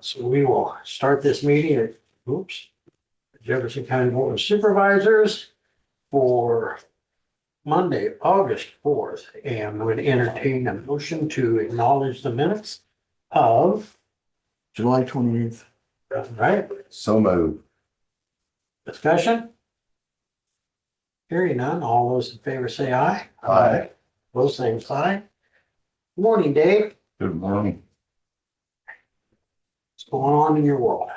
So we will start this meeting at, Jefferson County Board of Supervisors for Monday, August 4th, and would entertain a motion to acknowledge the minutes of, July 28th. right, So moved. discussion? Hearing none, all those in favor say aye. Aye. Both same sign. Morning, Dave. Good morning. What's going on in your world?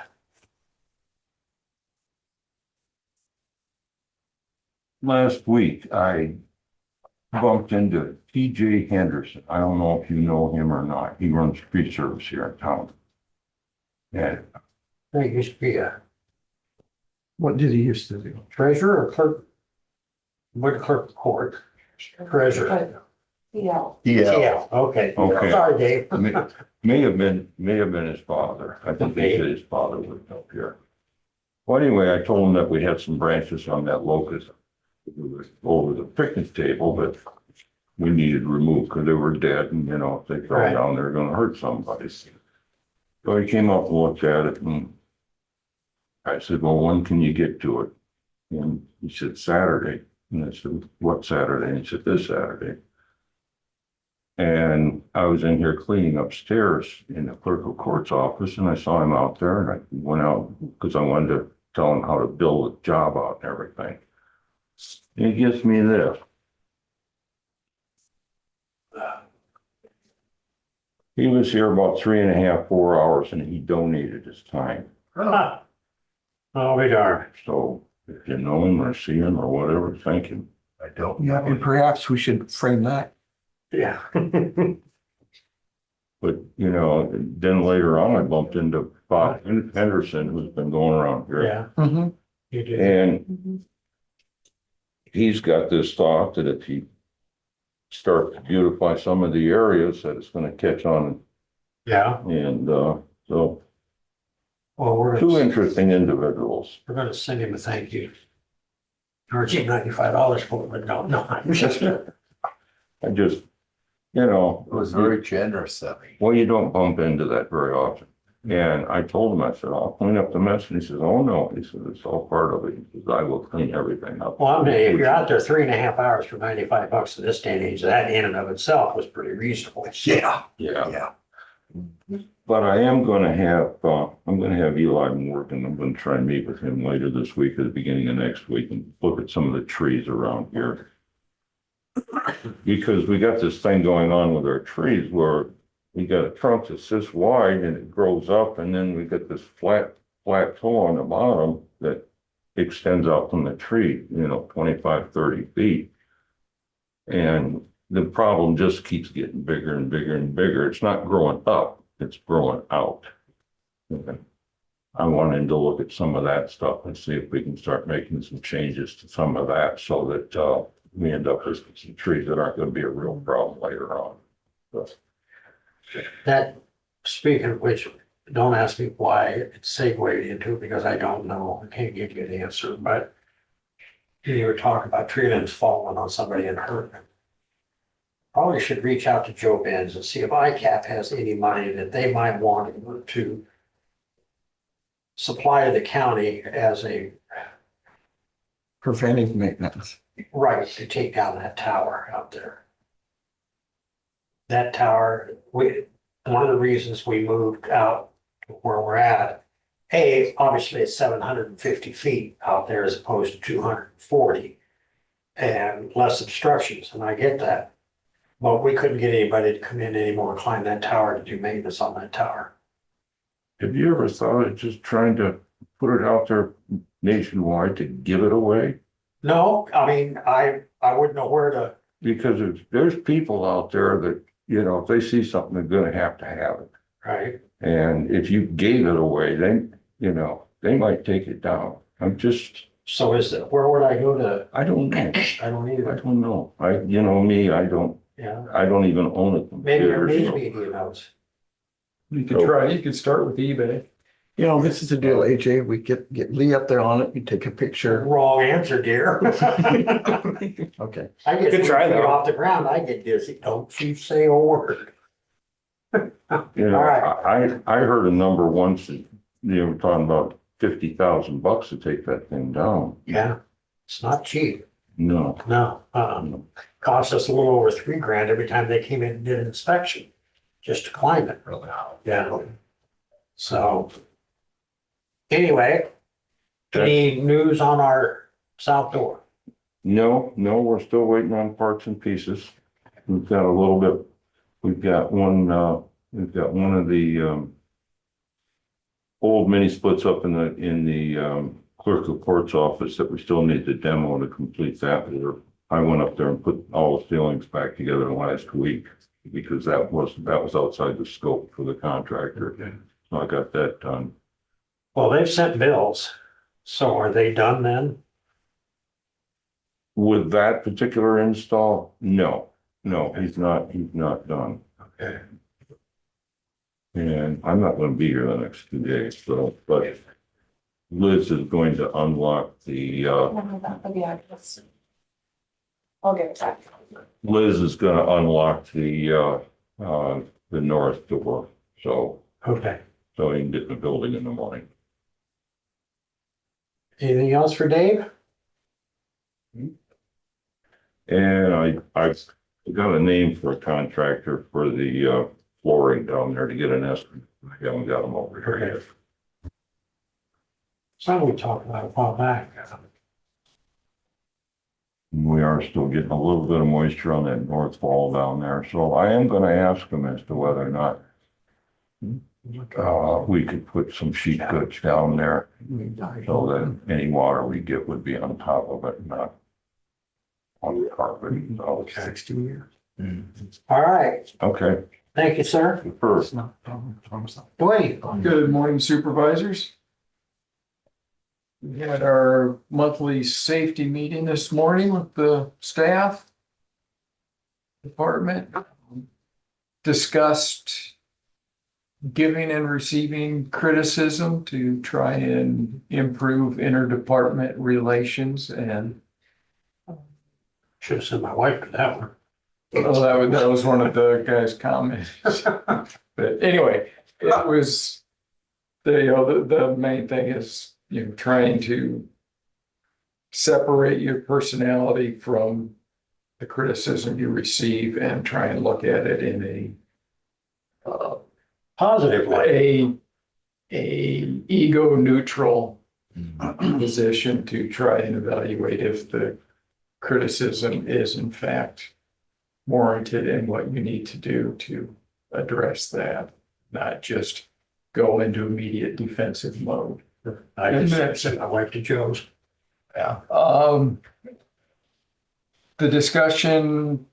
Last week, I bumped into TJ Henderson. I don't know if you know him or not. He runs tree service here in town. And There used to be a What did he used to do? treasurer or clerk? What clerk of court? Treasurer. Yeah. Yeah, okay. Okay. Sorry, Dave. may have been his father. I think they said his father lived up here. Well, anyway, I told him that we had some branches on that locust over the picnic table that we needed removed because they were dead, and if they fell Right. down, they're gonna hurt somebody. So he came up and looked at it, and I said, well, when can you get to it? And he said, Saturday. And I said, what Saturday? And he said, this Saturday. And I was in here cleaning upstairs in the clerk of court's office, and I saw him out there, and I went out because I wanted to tell him how to build a job out and everything. And he gives me this. He was here about 3.5, 4 hours, and he donated his time. Huh. Oh, we darn. So if you know him or see him or whatever, thank him. I don't. Yeah, and perhaps we should frame that. Yeah. But, then later on, I bumped into Bob Henderson, who's been going around here. Yeah, Mm-hmm. you did. And he's got this thought that if he starts to beautify some of the areas, that it's gonna catch on. Yeah, And, so well, two interesting individuals. we're gonna send him a thank you. Charge him $95 for it, but no, I'm just. I just, It was very generous of me. well, you don't bump into that very often. And I told him, I said, I'll clean up the mess. And he says, oh, no. He said, it's all part of it. He says, I will clean everything up. Well, I'm, if you're out there 3.5 hours for $95 in this day and age, that in and of itself was pretty reasonable. Yeah. Yeah. But I am gonna have, I'm gonna have Eli work, and I'm gonna try and meet with him later this week or the beginning of next week and look at some of the trees around here. Because we got this thing going on with our trees where we got a trunk that's this wide and it grows up, and then we got this flat toe on the bottom that extends out from the tree, 25, 30 feet. And the problem just keeps getting bigger and bigger and bigger. It's not growing up, it's growing out. Okay. I wanted to look at some of that stuff and see if we can start making some changes to some of that so that we end up with some trees that aren't going to be a real problem later on. But, That, speaking of which, don't ask me why it's segued into, because I don't know. I can't give you an answer, but you were talking about tree limbs falling on somebody and hurting them. Probably should reach out to Joe Benz and see if ICAP has any money that they might want to supply to the county as a Preventive maintenance. right to take down that tower out there. That tower, one of the reasons we moved out to where we're at, obviously it's 750 feet out there as opposed to 240 and less obstructions, and I get that. But we couldn't get anybody to come in anymore and climb that tower to do maintenance on that tower. have you ever thought of just trying to put it out there nationwide to give it away? No, I mean, I wouldn't know where to, Because there's people out there that, if they see something, they're gonna have it. right? And if you gave it away, they might take it down. So where would I go to? I don't know. I don't I either. don't know. Me, I don't even own a Maybe your computer. news so- media knows. You could try, you could start with eBay. This is the deal, AJ. We get Lee up there on it. You take a picture. Wrong answer, dear. Okay. I get Good 3 try, feet though. off the ground, I get dizzy. Don't you say a word. You know, All right. I heard a number once that they were talking about $50,000 to take that thing down. Yeah, it's not cheap. No. No, cost us a little over $3,000 every time they came in and did an inspection, just to climb it. Really? Yeah. So. Anyway, any news on our south door? No, we're still waiting on parts and pieces. We've got a little bit, we've got one of the, old mini splits up in the clerk of court's office that we still need to demo to complete that. I went up there and put all the ceilings back together last week because that was outside the scope for the contractor. So I got that done. Well, they've sent bills, so are they done then? With that particular install, no, he's not done. Okay. And I'm not gonna be here the next 2 days, so, but Liz is going to unlock the, I'll give it back. Liz is gonna unlock the north door, so Okay. he can get in the building in the morning. Anything else for Dave? And I got a name for a contractor for the flooring down there to get an estimate. I haven't got them over here yet. Something we talked about a while back. We are still getting a little bit of moisture on that north wall down there, so I am gonna ask them as to whether or not we could put some sheet goods down there so that any water we get would be on top of it, not on the carpet. So, 60 years. All right. okay, Thank you, sir. first, Dwayne. Good morning, supervisors. We had our monthly safety meeting this morning with the staff department. Discussed giving and receiving criticism to try and improve interdepartment relations, and Should have sent my wife to that one. well, that was one of the guys' comments. But anyway, it was, the main thing is, trying to separate your personality from the criticism you receive and try and look at it in Positive way. a ego neutral position to try and evaluate if the criticism is in fact warranted and what you need to do to address that, not just go into immediate defensive mode. I just sent my wife to Joe's. Yeah. The discussion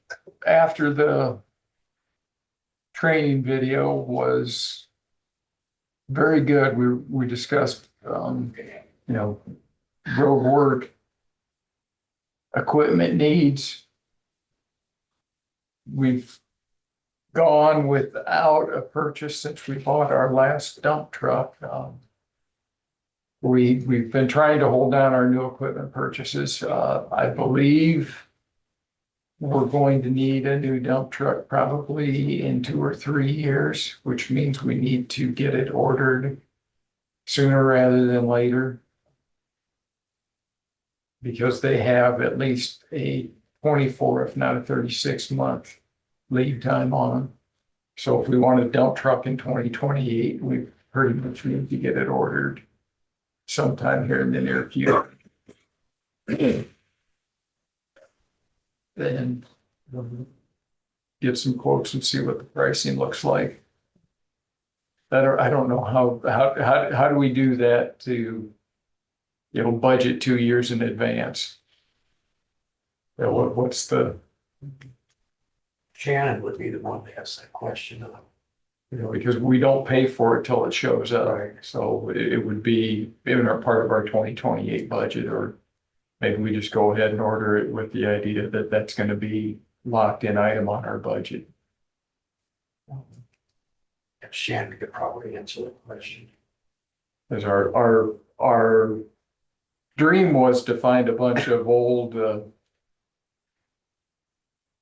after the training video was very good. We discussed, road work, equipment needs. We've gone without a purchase since we bought our last dump truck. We've been trying to hold down our new equipment purchases. I believe we're going to need a new dump truck probably in 2 or 3 years, which means we need to get it ordered sooner rather than later. Because they have at least a 24, if not a 36-month lead time on them. So if we want a dump truck in 2028, we pretty much need to get it ordered sometime here in the near future. Then get some quotes and see what the pricing looks like. I don't know how do we do that to, budget 2 years in advance? What's the, Shannon would be the one to ask that question. because we don't pay for it till it shows up. Right. So it would be in our part of our 2028 budget, or maybe we just go ahead and order it with the idea that that's going to be locked in item on our budget. Shannon could probably answer that question. Because our dream was to find a bunch of old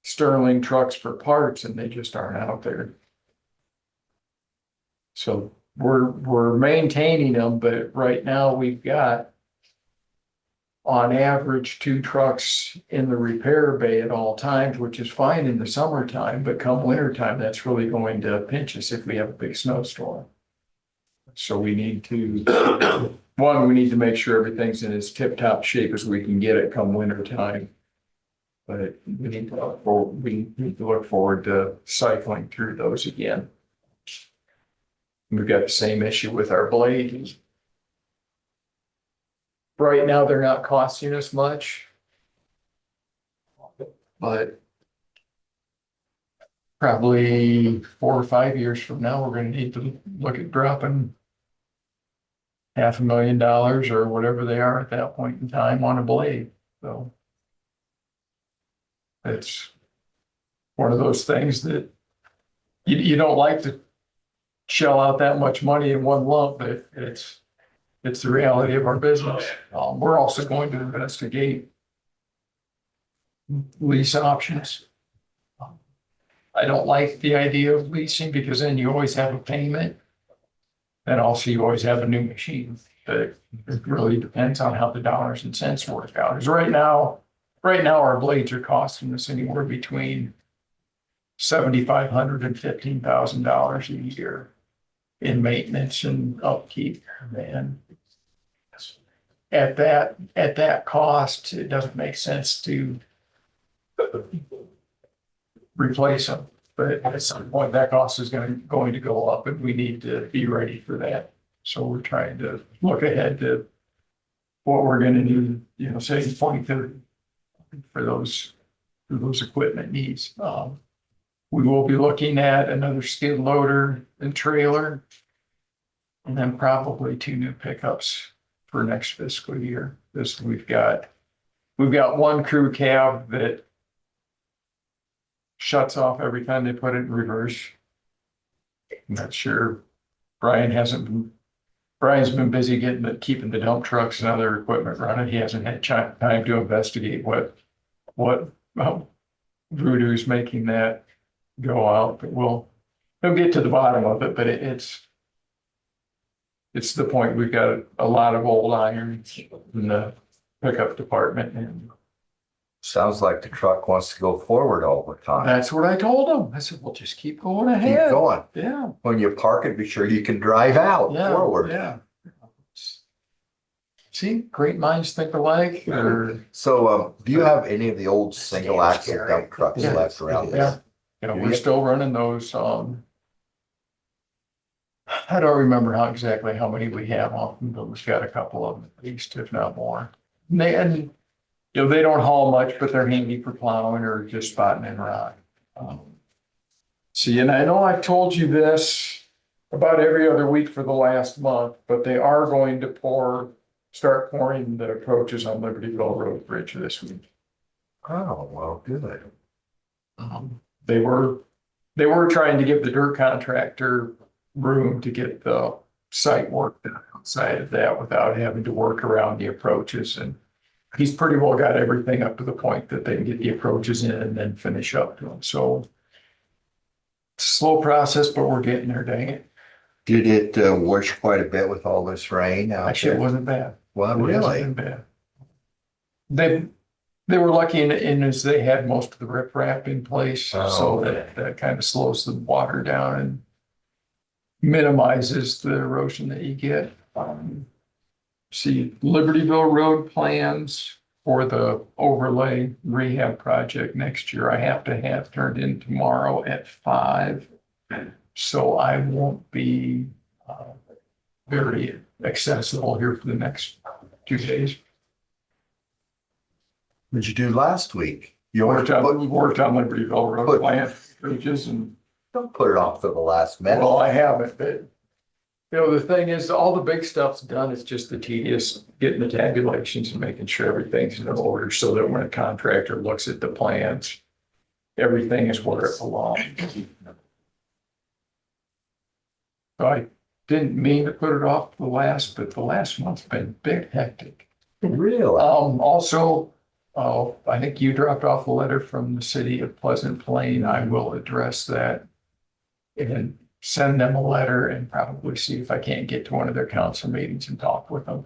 Sterling trucks for parts, and they just aren't out there. So we're maintaining them, but right now we've got on average 2 trucks in the repair bay at all times, which is fine in the summertime, but come wintertime, that's really going to pinch us if we have a big snowstorm. So we need to, one, we need to make sure everything's in as tip-top shape as we can get it come wintertime. But we need to look forward to cycling through those again. We've got the same issue with our blades. Right now, they're not costing us much. But probably 4 or 5 years from now, we're gonna need to look at dropping $500,000 or whatever they are at that point in time on a blade, so. It's one of those things that you don't like to shell out that much money in one lump, but it's the reality of our business. We're also going to investigate lease options. I don't like the idea of leasing because then you always have a payment. And also you always have a new machine, but it really depends on how the dollars and cents work out. Because right now our blades are costing us anywhere between $7,500 and $15,000 a year in maintenance and upkeep. And at that cost, it doesn't make sense to replace them. But at some point, that cost is going to go up, and we need to be ready for that. So we're trying to look ahead to what we're going to need, say 2030 for those equipment needs. We will be looking at another skid loader and trailer, and then probably 2 new pickups for next fiscal year. We've got one crew cab that shuts off every time they put it in reverse. I'm not sure. Brian's been busy keeping the dump trucks and other equipment running. He hasn't had time to investigate what voodoo's making that go out, but we'll get to the bottom of it. But it's the point, we've got a lot of old irons in the pickup department, and Sounds like the truck wants to go forward all the time. that's what I told him. I said, well, just keep going Keep ahead. going. Yeah, When you park it, be sure you can drive out yeah, forward. yeah. See, great minds think alike, or, So, do you have any of the old single axle dump trucks Yeah. left around? yeah, we're Yeah. still running those. I don't remember exactly how many we have on them, but we've got a couple of them at least, if not more. And they don't haul much, but they're handy for plowing or just spotting in rock. See, and I know I've told you this about every other week for the last month, but they are going to start pouring the approaches on Libertyville Road Bridge this week. Oh, well, good. They were trying to give the dirt contractor room to get the site work done outside of that without having to work around the approaches, and he's pretty well got everything up to the point that they can get the approaches in and then finish up to them. So it's a slow process, but we're getting there, dang it. Did it wash quite a bit with all this rain out Actually, it there? wasn't bad. Well, It hasn't really? been bad. They were lucky in as they had most of the riprap in place, so Oh, that kind of slows the water down and minimizes the erosion that you get. See, Libertyville Road plans for the overlay rehab project next year, I have to have turned in tomorrow at 5. So I won't be very accessible here for the next 2 days. What'd you do last week? You Worked always on Libertyville Road Put- plan bridges, and don't put it off to the last minute. well, I haven't, but the thing is, all the big stuff's done. It's just the tedious getting the tabulations and making sure everything's in order so that when a contractor looks at the plans, everything is where it belongs. So I didn't mean to put it off the last, but the last month's been a bit hectic. Really? Also, I think you dropped off a letter from the city of Pleasant Plain. I will address that. And send them a letter and probably see if I can't get to one of their council meetings and talk with them.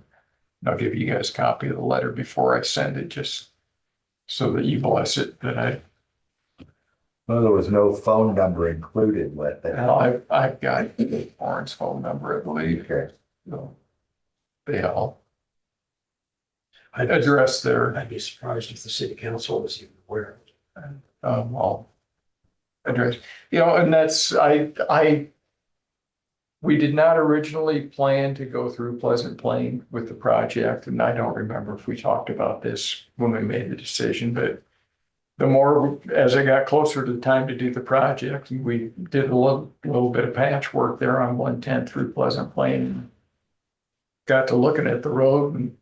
And I'll give you guys a copy of the letter before I send it, just so that you bless it, that Well, there was no phone number included with it. I've got Warren's phone number, I believe. Okay. So they all I'd address their, I'd be surprised if the city council was even aware of it. all address, and that's, we did not originally plan to go through Pleasant Plain with the project, and I don't remember if we talked about this when we made the decision, but the more, as I got closer to the time to do the project, we did a little bit of patchwork there on 110 through Pleasant Plain. Got to looking at the road and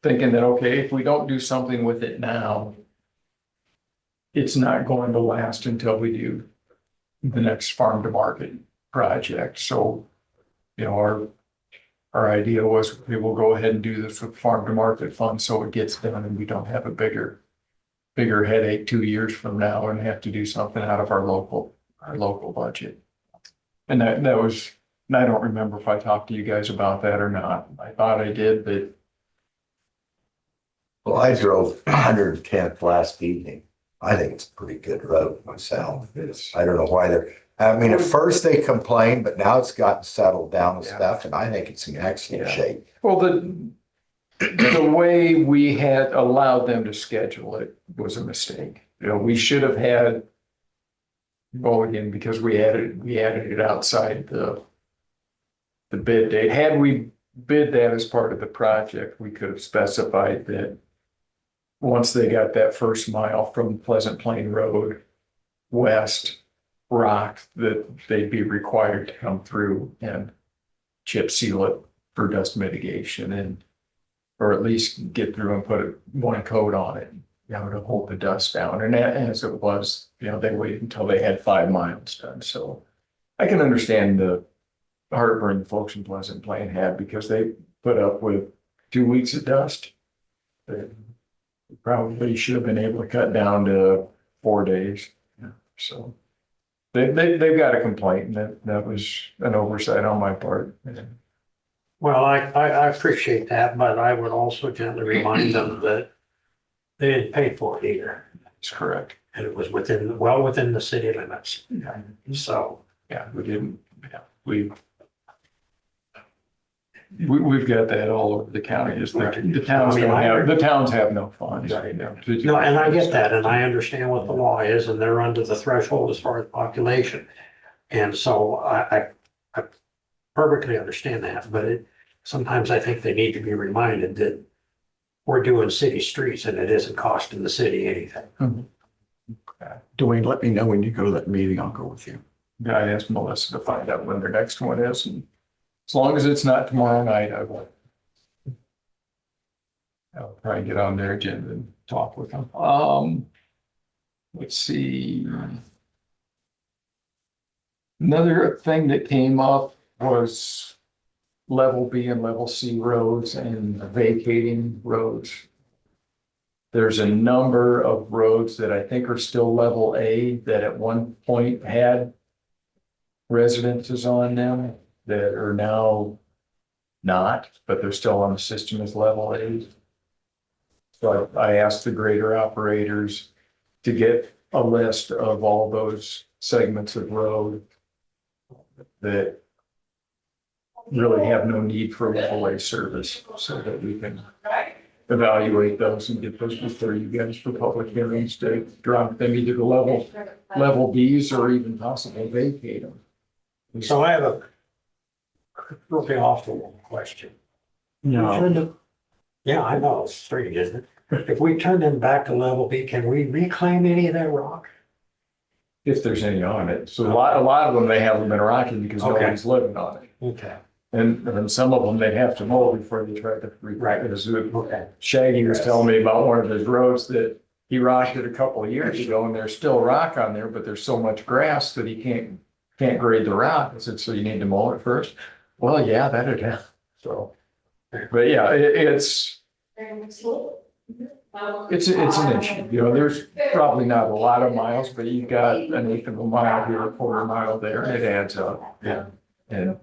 thinking that, okay, if we don't do something with it now, it's not going to last until we do the next farm to market project. So, our idea was we will go ahead and do this with farm to market funds so it gets done and we don't have a bigger headache 2 years from now and have to do something out of our local budget. And that was, and I don't remember if I talked to you guys about that or not. I thought I did, but Well, I drove 110th last evening. I think it's a pretty good road myself. it's, I don't know why at first they complained, but now it's gotten settled down and Yeah. stuff, and I think it's in excellent Yeah. shape. well, the way we had allowed them to schedule it was a mistake. We should have had, well, again, because we added it outside the bid date. Had we bid that as part of the project, we could have specified that once they got that first mile from Pleasant Plain Road west rock, that they'd be required to come through and chip seal it for dust mitigation, and or at least get through and put one coat on it, to hold the dust down. And as it was, they waited until they had 5 miles done. So I can understand the heartburn the folks in Pleasant Plain had, because they put up with 2 weeks of dust. They probably should have been able to cut down to 4 days. So they've got a complaint, and that was an oversight on my part. Well, I appreciate that, but I would also gently remind them that they didn't pay for it either. That's correct. And it was well within the city limits. Yeah. So, Yeah, we didn't, we've got that all over the county. Is the towns have no funds. no, and I get that, and I understand what the law is, and they're under the threshold as far as population. And so I perfectly understand that, but sometimes I think they need to be reminded that we're doing city streets and it isn't costing the city anything. Dwayne, let me know when you go to that meeting. I'll go with you. I asked Melissa to find out when their next one is, and as long as it's not tomorrow night, I will. I'll probably get on their agenda and talk with them. Let's see. Another thing that came up was level B and level C roads and vacating roads. There's a number of roads that I think are still level A that at one point had residences on them that are now not, but they're still on the system as level A. So I asked the grader operators to get a list of all those segments of road that really have no need for level A service, so that we can evaluate those and get those before you guys for public hearings to drop them either to level Bs or even possibly vacate them. So I have a really off the wall question. No, Yeah, I know, it's strange, isn't it? If we turn them back to level B, can we reclaim any of that rock? If there's any on it. So a lot of them, they haven't been rocking because Okay. nobody's living on it. Okay, And some of them, they have to mow before they try to. Right. Okay. Shaggy was telling me about one of his roads that he rocked it a couple of years ago, and there's still rock on there, but there's so much grass that he can't grade the rock. I said, so you need to mow it first? Well, yeah, that'd have, so. But yeah, it's, it's an issue, you know, there's probably not a lot of miles, but you've got an eighth of a mile here, a quarter mile there, and it adds up. Yeah. And,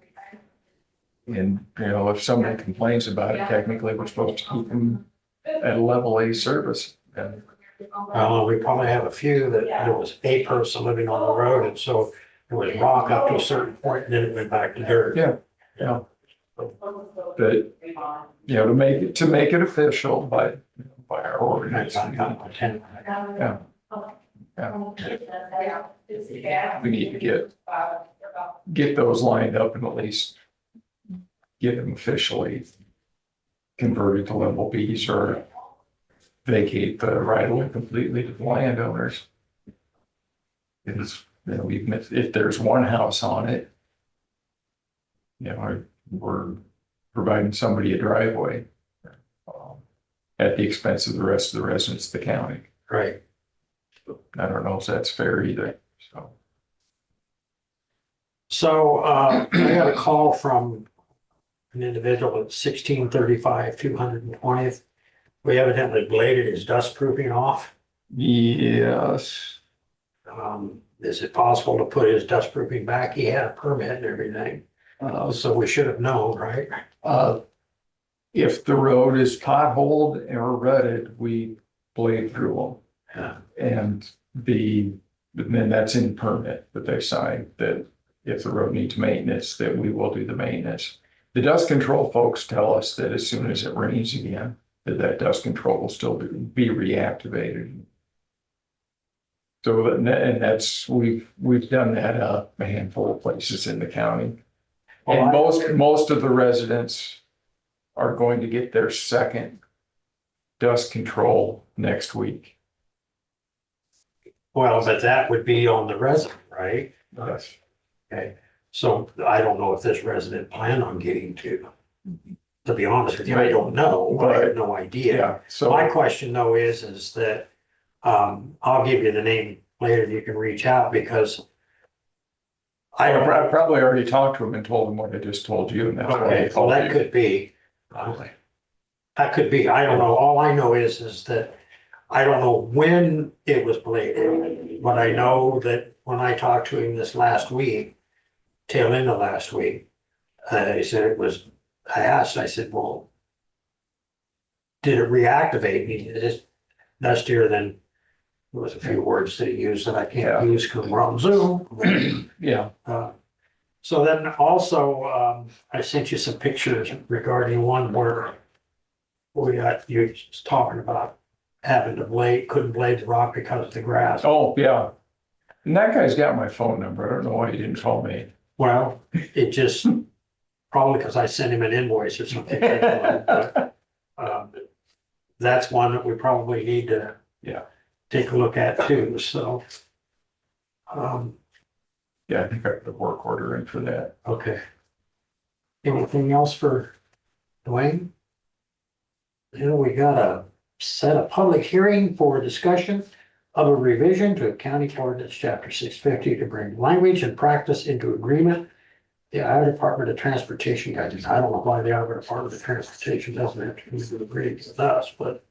you know, if somebody complains about it, technically, we're supposed to keep them at a level A service. And We probably have a few that there was a person living on the road, and so it was rock up to a certain point, and then it went back to dirt. Yeah, yeah. But, you know, to make it official by our ordinance. Yeah. We need to get those lined up and at least get them officially converted to level Bs or vacate the right of way completely to the landowners. It's, you know, even if there's one house on it, you know, we're providing somebody a driveway at the expense of the rest of the residents of the county. Right. I don't know if that's fair either, so. So, I got a call from an individual at 1635 220th. We evidently bladed his dust proofing off. Yes, Is it possible to put his dust proofing back? He had a permit and everything, so we should have known, right? if the road is potholed or rutted, we blade through Yeah. them. And then that's in permit that they sign, that if the road needs maintenance, that we will do the maintenance. The dust control folks tell us that as soon as it rains again, that dust control will still be reactivated. So, and that's, we've done that a handful of places in the county. And most of the residents are going to get their second dust control next week. Well, but that would be on the resident, right? Yes. Okay, so I don't know if this resident planned on getting to be honest with you, I don't know, I have no idea. Yeah, so. My question though is that, I'll give you the name later, you can reach out because I don't. I probably already talked to him and told him what I just told you, and that's why I Okay, well, called that you. could be. That could be, I don't know, all I know is that I don't know when it was bladed, but I know that when I talked to him this last week, tail end of last week, he said it was, I asked, I said, well, did it reactivate? He said, it's dustier than, there was a few words that he used that I Yeah. can't use because we're on Zoom. Yeah, So then also, I sent you some pictures regarding one where we got, you was talking about having to couldn't blade the rock because of the grass. oh, yeah. And that guy's got my phone number. I don't know why he didn't call me. Well, it just, probably because I sent him an invoice or something. But, that's one that we probably need to. Yeah. Take a look at too, so. Yeah, I think I put a work order in for that. Okay. Anything else for Dwayne? You know, we got set a public hearing for discussion of a revision to County Ordinance Chapter 650 to bring language and practice into agreement. The Iowa Department of Transportation guidance. I don't know why the Iowa Department of Transportation doesn't have to agree with us, but.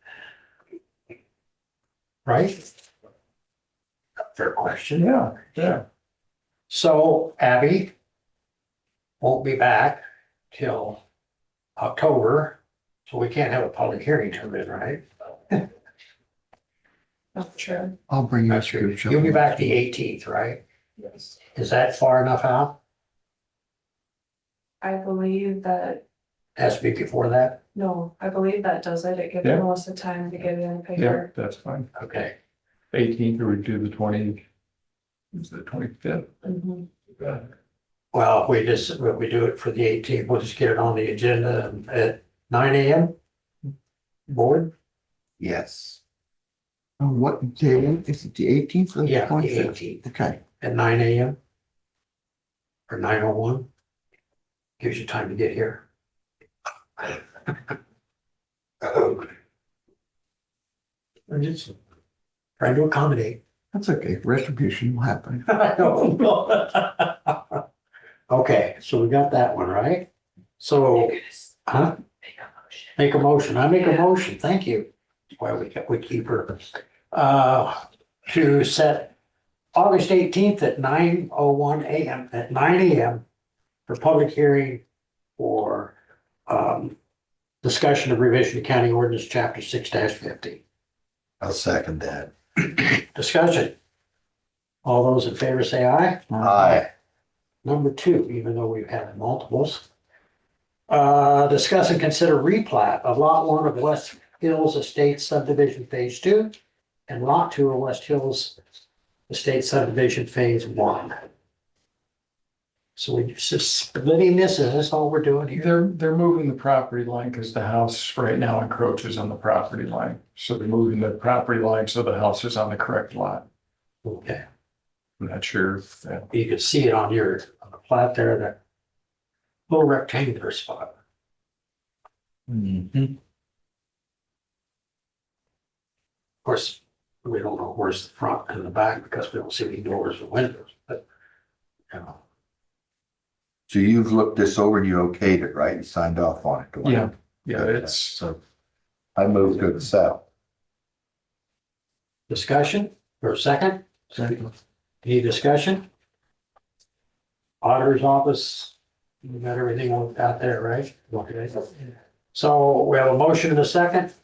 Right? Fair question. Yeah, yeah. So Abby won't be back till October, so we can't have a public hearing till then, right? That's true. I'll bring you a That's true. scripture. You'll be back the 18th, right? Yes. Is that far enough out? I believe that, Has to be before that? no, I believe that does it. It gives Yeah. Melissa time to get it in the Yeah, paper. that's fine. Okay. 18th, or we do the 20, it's the 25th. Mhm. Well, if we do it for the 18th, we'll just get it on the agenda at 9 AM. Board? Yes. What day? Is it the 18th or the Yeah, the 25th? 18th Okay. at 9 AM. Or 9:01. Gives you time to get here. I'm just trying to accommodate. That's okay. Retribution will happen. I don't know. Okay, so we got that one, right? So, huh? Make a motion. I make a motion. Thank you. That's why we keep her. To set August 18th at 9:01 AM, at 9 AM for public hearing for discussion of revision to county ordinance chapter 6-50. I'll second that. Discussion. All those in favor say aye. Aye. Number 2, even though we've had multiples. Discuss and consider replat of lot 1 of West Hills Estates subdivision phase 2 and lot 2 of West Hills Estate subdivision phase 1. So we just splitting this, is this all we're doing here? They're moving the property line because the house right now encroaches on the property line. So they're moving the property line so the house is on the correct lot. Okay, I'm not sure if that, you can see it on the plat there, that little rectangular spot. Mhm. Of course, we don't know where's the front and the back because we don't see any doors or windows, but, you know. So you've looked this over and you okayed it, right? You signed off on it. Dwayne? yeah, yeah, Okay. it's, So I moved to accept. Discussion for a second? Second. Any discussion? Auditor's office, you got everything out there, right? Okay. So we have a motion and a second.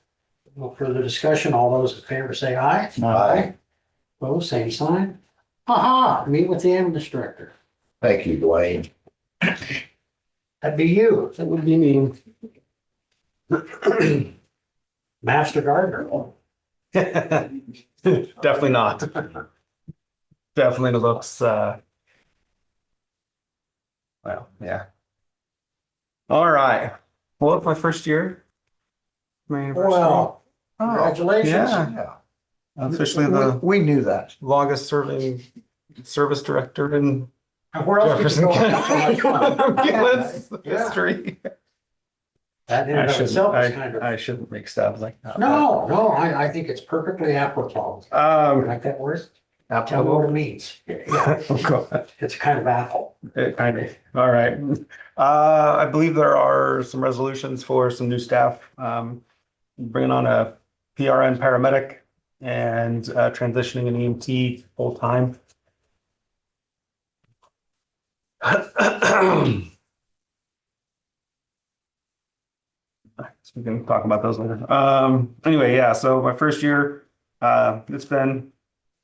No further discussion. All those in favor say aye. Aye. Opposed, same sign. Ha, meet with the ambulance director. Thank you, Dwayne. That'd be you. That would be me. Master gardener. Definitely not. Definitely looks, well, yeah. All right. Well, it's my first year. My anniversary. Well, Oh, congratulations. yeah. Yeah. Officially the We knew that. longest serving service director in And where else did you Jefferson go? Have so much fun? County ambulance Yeah. history. That in I and of shouldn't, itself is kind of. I shouldn't make stabs like that. No, I think it's perfectly apropos. Like that word? Tell me what it Applicable. means. Yeah, Oh, God. it's kind of apple. It kind of, all right. I believe there are some resolutions for some new staff. Bringing on a PRN paramedic and transitioning an EMT full-time. So we can talk about those later. Anyway, yeah, so my first year, it's been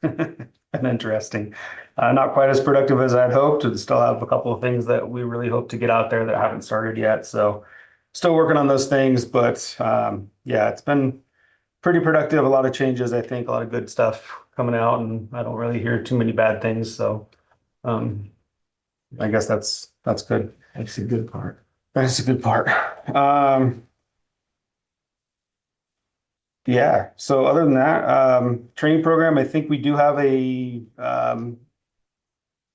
been interesting. Not quite as productive as I'd hoped. We still have a couple of things that we really hope to get out there that haven't started yet. So still working on those things, but yeah, it's been pretty productive. A lot of changes, I think, a lot of good stuff coming out, and I don't really hear too many bad things. So I guess that's good. That's the good part. That's a good part. Yeah, so other than that, training program, I think we do have a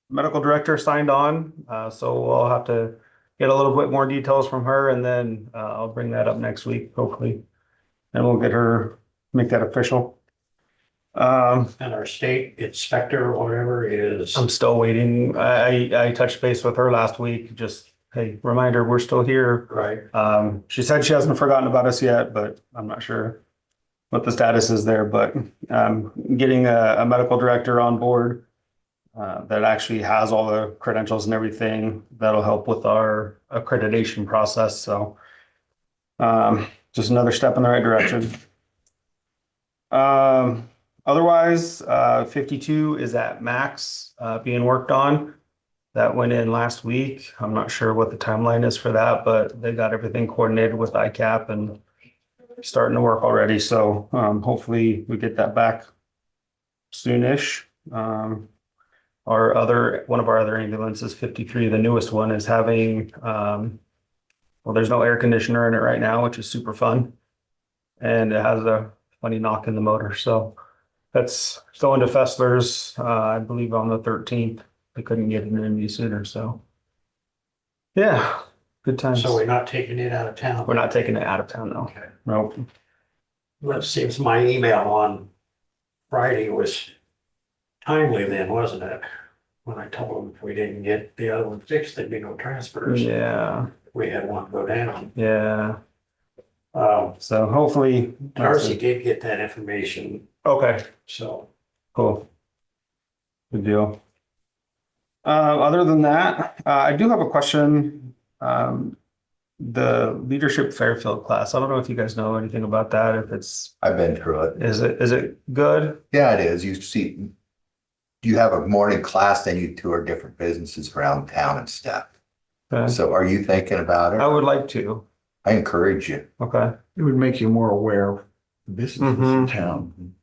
medical director signed on. So we'll have to get a little bit more details from her, and then I'll bring that up next week, hopefully. And we'll get her, make that official. And our state inspector or whatever is, I'm still waiting. I touched base with her last week, just, hey, reminder, we're still here. right, She said she hasn't forgotten about us yet, but I'm not sure what the status is there, but getting a medical director on board that actually has all the credentials and everything, that'll help with our accreditation process. So just another step in the right direction. Otherwise, 52 is at max being worked on. That went in last week. I'm not sure what the timeline is for that, but they got everything coordinated with ICAP and starting to work already. So hopefully we get that back soonish. One of our other ambulances, 53, the newest one, is having well, there's no air conditioner in it right now, which is super fun. And it has a funny knock in the motor. So that's going to Fessler's, I believe on the 13th. They couldn't get it in any sooner. So yeah, good times. so we're not taking it out of town. We're not taking it out of town though. Okay. Nope. Well, it seems my email on Friday was timely then, wasn't it? When I told them if we didn't get the other one fixed, there'd be no transfers. Yeah, We had one go down. yeah. So hopefully. Darcy did get that information, Okay, so. cool. Good deal. Other than that, I do have a question. The leadership Fairfield class, I don't know if you guys know anything about that, if it's, I've been through it. is it good? Yeah, it is. You see, you have a morning class, then you tour different businesses around town and stuff. Okay. So are you thinking about I it? would like to. I encourage you. Okay. It would make you more aware of the businesses in Mhm. town.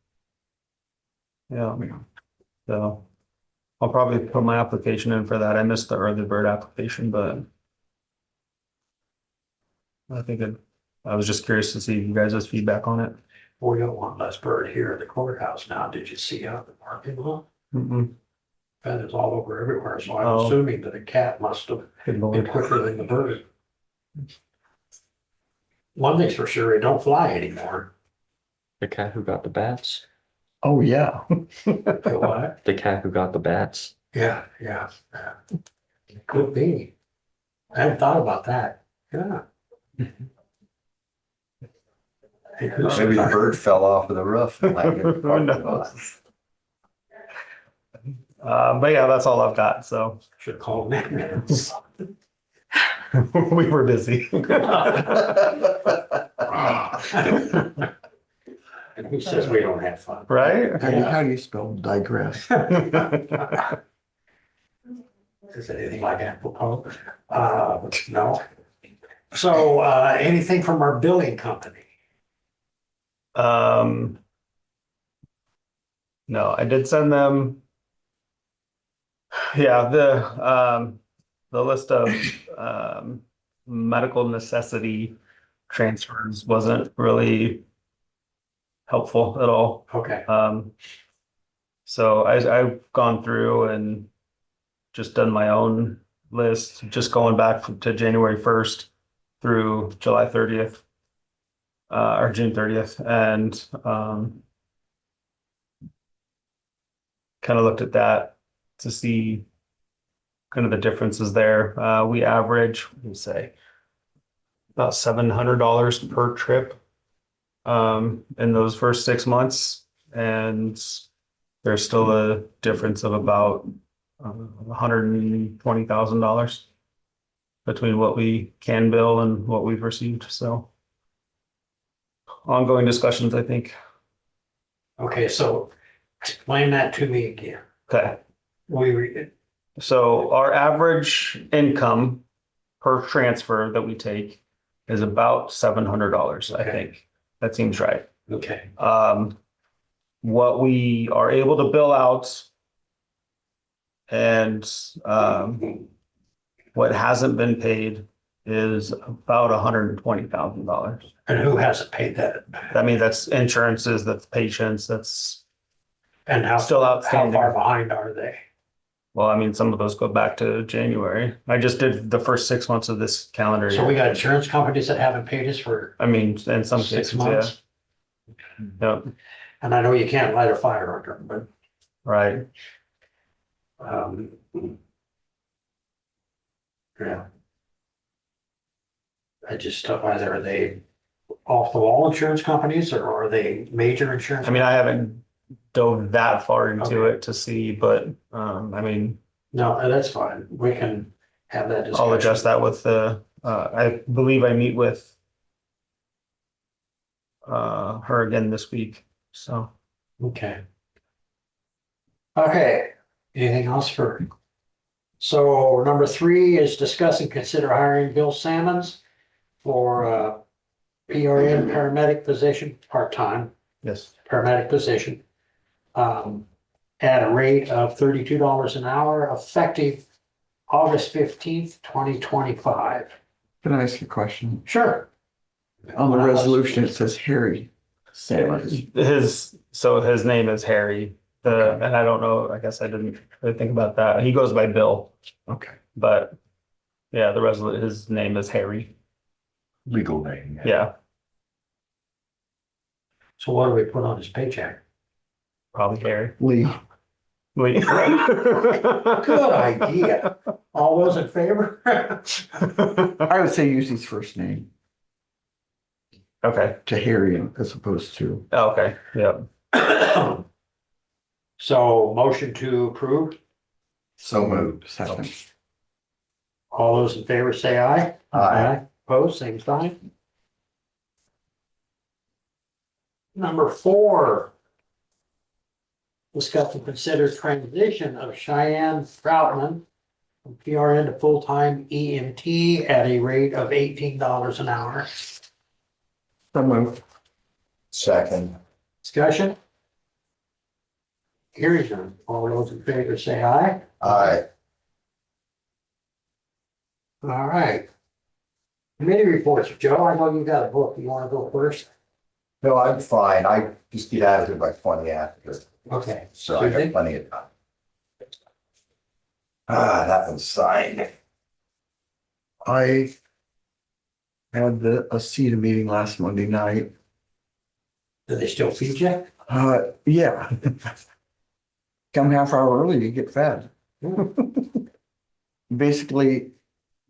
Yeah. So I'll probably put my application in for that. I missed the early bird application, but I was just curious to see you guys' feedback on it. We got one less bird here at the courthouse now. Did you see out the parking lot? Mm-mm. Feathers all over everywhere, so I'm Oh. assuming that a cat must have Good been lord. quicker than the bird. One thing's for sure, it don't fly anymore. The cat who got the bats? Oh, yeah. The what? The cat who got the bats? Yeah. Could be. I hadn't thought about that. Yeah. Hey, who's- Maybe the bird fell off of the roof. and landed in the Who parking lot. knows? But yeah, that's all I've got. So Should call an ambulance. we were busy. And who says we don't have fun? Right? How do you spell digress? Is it anything like apropos? No. So, anything from our billing company? No, I did send them. Yeah, the list of medical necessity transfers wasn't really helpful at all. Okay, So I've gone through and just done my own list, just going back to January 1st through July 30th. Or June 30th, and kind of looked at that to see kind of the differences there. We average, we say, about $700 per trip in those first 6 months, and there's still a difference of about $120,000 between what we can bill and what we've received. So ongoing discussions, I think. okay, so explain that to me again. Okay. So, So our average income per transfer that we take is about $700, I Okay. think. That seems right. okay, What we are able to bill out and what hasn't been paid is about $120,000. and who hasn't paid that? I mean, that's insurances, that's patients, that's, And how, Still how outstanding. far behind are they? well, I mean, some of those go back to January. I just did the first 6 months of this calendar So we year. got insurance companies that haven't paid us for I mean, in some 6 cases, months? yeah. Yep, And I know you can't light a fire under them, right. but, yeah. I just, either are they off the wall insurance companies or are they major insurance? I mean, I haven't dove that far into Okay. it to see, but I mean, No, that's fine. We can have that discussion. I'll adjust that with I believe I meet with her again this week. So Okay. Okay, anything else for? So number 3 is discuss and consider hiring Bill Sammons for PRN paramedic position, part-time yes, paramedic position. At a rate of $32 an hour, effective August 15th, 2025. Can I ask you a question? Sure. On the resolution, it says Harry Sammons. his name is Harry. And I don't know. I guess I didn't really think about that. He goes by Bill, Okay. but yeah, his name is Harry. Legal name. Yeah, So what do we put on his paycheck? probably Harry. Lee. Wait. Good idea. All those in favor? I would say use his first name. Okay. to hearing as opposed to. Oh, okay. Yep. So motion to approve, So moved. Second. all those in favor say aye. Aye. Opposed, same sign. Number 4. Discuss and consider transition of Cheyenne Troutman from PRN to full-time EMT at a rate of $18 an hour. So moved. Second. Discussion? Hearing none. All those in favor say aye. Aye. All right. Committee reports, Joe, I know you got a book. You want to go first? No, I'm fine. I just get out of here by 20 after, Okay. so I got plenty of time. Ah, that one's signed. I had a CETA meeting last Monday night. Do they still feed you? Yeah. Come half hour early, you get fed. Basically,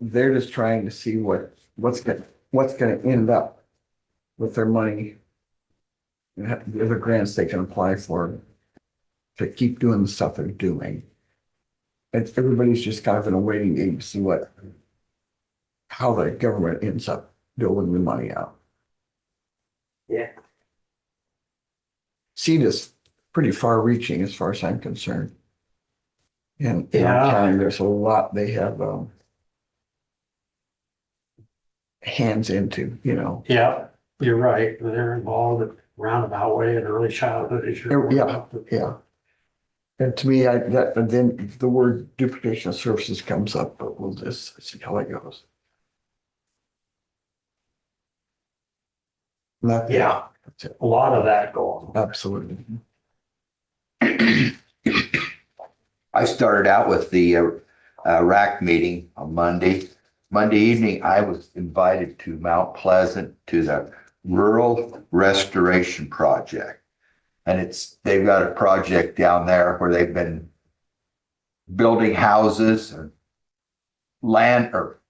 they're just trying to see what's gonna end up with their money. The other grants they can apply for to keep doing the stuff they're doing. And everybody's just kind of in a waiting game to see how the government ends up doling the money out. Yeah. CETA's pretty far reaching as far as I'm concerned. And in Yeah. our county, there's a lot they have hands into, Yeah, you're right. They're involved in roundabout way in early childhood issues. Yeah. And to me, then the word duplication of services comes up, but we'll just see how it goes. Yeah, That's it. a lot of that going on. Absolutely. I started out with the RAC meeting on Monday. Monday evening, I was invited to Mount Pleasant to the Rural Restoration Project. And they've got a project down there where they've been building houses or land or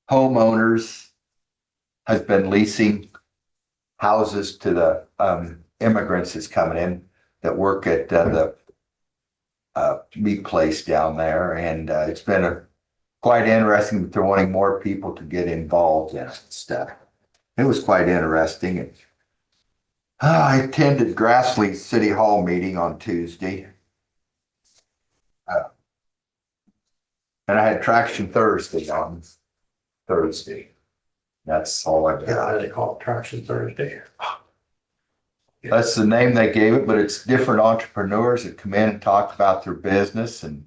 homeowners has been leasing houses to the immigrants that's coming in that work at the meat place down there. And it's been quite interesting that they're wanting more people to get involved in it and stuff. It was quite interesting. And I attended Grassley City Hall meeting on Tuesday. And I had Traction Thursday on Thursday. That's all I Yeah, got. they call it Traction Thursday. That's the name they gave it, but it's different entrepreneurs that come in and talk about their business and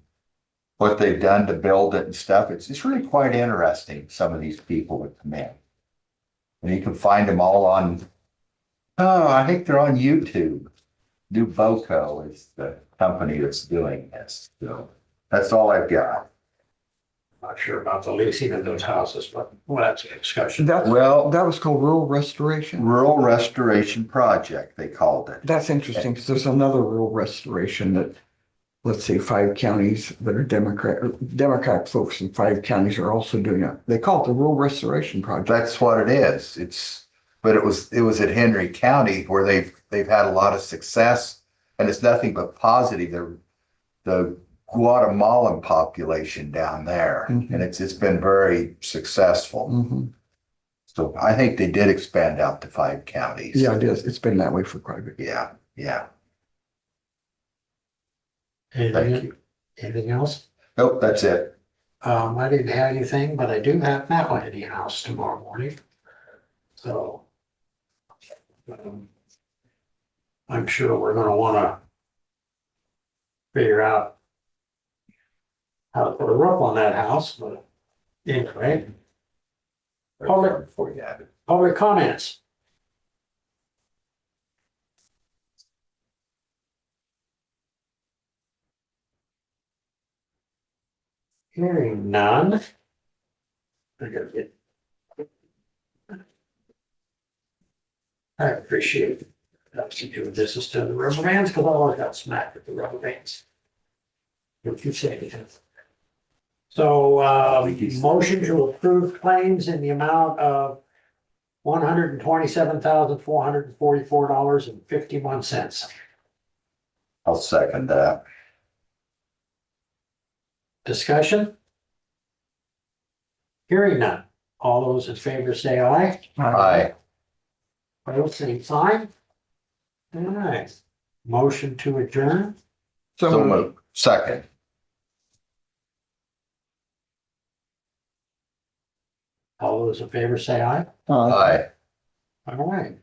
what they've done to build it and stuff. It's really quite interesting, some of these people that come in. And you can find them all on, I think they're on YouTube. New Boco is the company that's doing this. So that's all I've got. Not sure about the leasing of those houses, but that's a discussion. That was called rural restoration. Rural Restoration Project, they called it. That's interesting because there's another rural restoration that, let's say 5 counties that are Democrat folks in 5 counties are also doing it. They call it the Rural Restoration Project. That's what it is. But it was at Henry County where they've had a lot of success, and it's nothing but positive. The Guatemalan population down there, and it's been very successful. Mm-hmm. So I think they did expand out to 5 counties. Yeah, it is. It's been that way for quite a bit. Yeah. Thank Anything, you. anything else? Nope, that's it. I didn't have anything, but I do have Matt Lady house tomorrow morning. So. I'm sure we're gonna wanna figure out how to put a roof on that house, but anyway, Before you have it. public comments. Hearing none. I gotta get. I appreciate that to do business to the rubber bands, because I always got smacked with the rubber bands. If you say anything. So, motion to approve claims in the amount of $127,444.51. I'll second that. Discussion? Hearing none. All those in favor say aye. Aye. Opposed, same sign. All right. Motion to adjourn. So moved. Second. All those in favor say aye. Aye. All right.